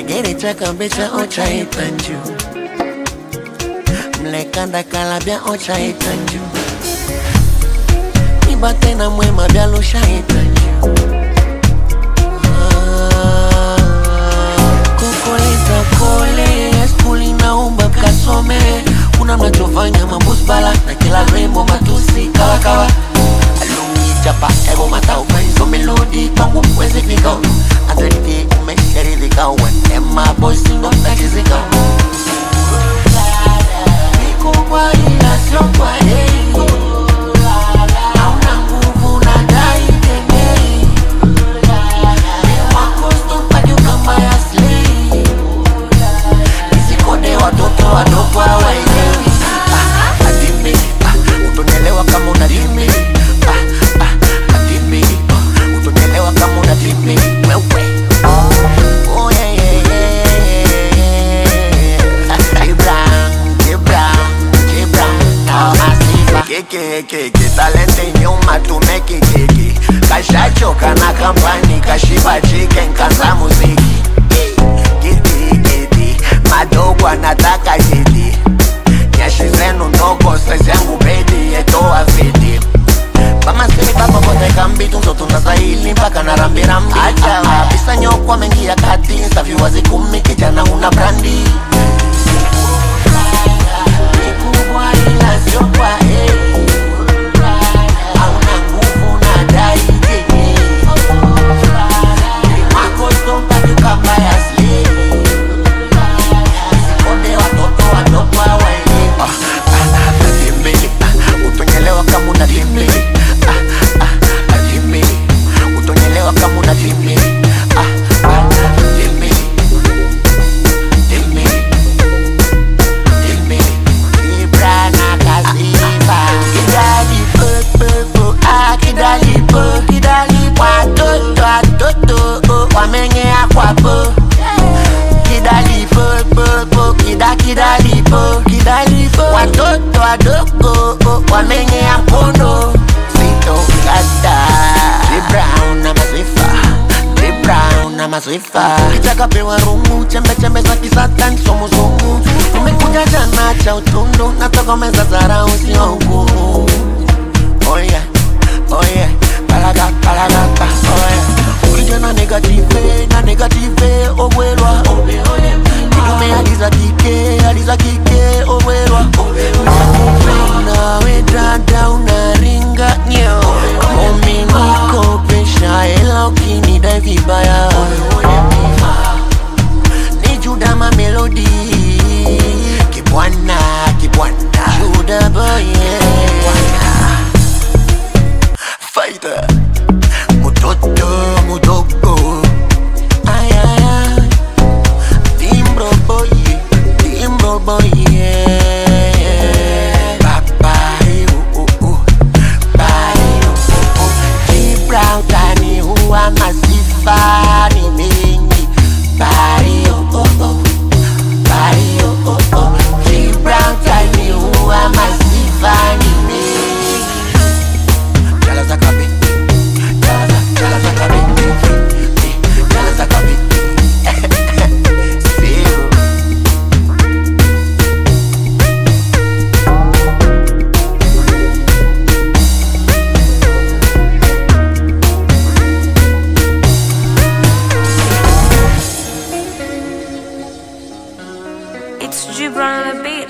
Gegere chaka becha ocha itanju Mlekanda kalabia ocha itanju Ibate na mwema bia lusha itanju Kukoleta kole Skuli na umba kasome Kuna mnachofanya mambusbala Na kila rembo matusi kawa kawa Alungi chapa ego matao Kaizo melodi kwangu mwezi vikao Adredi umesharidhika Wema boy sindo mtachizika Mikubwa ila sio kwa hei Hauna nguvu na dai tenei Mwako stompadi ukamba ya slay Nizikode watoto wadogo hawaelewi Adimi, utonielewa kama unadimi Adimi, utonielewa kama unadimi Wewe Oh yeah yeah yeah Gibran Now masifa Keke talente nyuma tumeke keke Kashachoka na kampani kashiba chicken kanza muziki Giti madogo anataka hiti Nyashi zenu ndogo size yangu bedi yetoa vidi Bama simi baba bote kambitu Mzoto na sahili mpaka na rambi rambi Pisa nyokwa mengi ya kati Safi wazi kumi kijana una brandi Mikubwa ila sio kwa hei Hauna nguvu na dai tenye Mwako stompadi ukamba ya slay Nizikode watoto wadogo hawaelewi Adimi, utonyelewa kama unadimi Adimi, utonyelewa kama unadimi Dimi, Dimi, Dimi Ibrana kasifa Kidali po, kidali po Watoto, wamenyea kwa po Kidali po, kidali po Watoto wadogo, wamenyea mkono Sito kata Brown na masifa Kitaka pewa rungu, chembe za kisatan somu somu Tumekuja jana cha utundu, natokomeza zara usio hukumu Oh yeah, palagata, oh yeah Ukija na negative, obwelwa Kidume aliza kike, obwelwa Nawe dada unaringa nyo Momi niko pesha ela ukinidai vibaya Ni Juda ma melody Kibwana Juda boy Fighter Mudogo Ay Timbro boy Papai Gibran tani huwa masifa ni mingi Bari Gibran tani huwa masifa ni mingi Jala za kabi It's Gibran on the beat.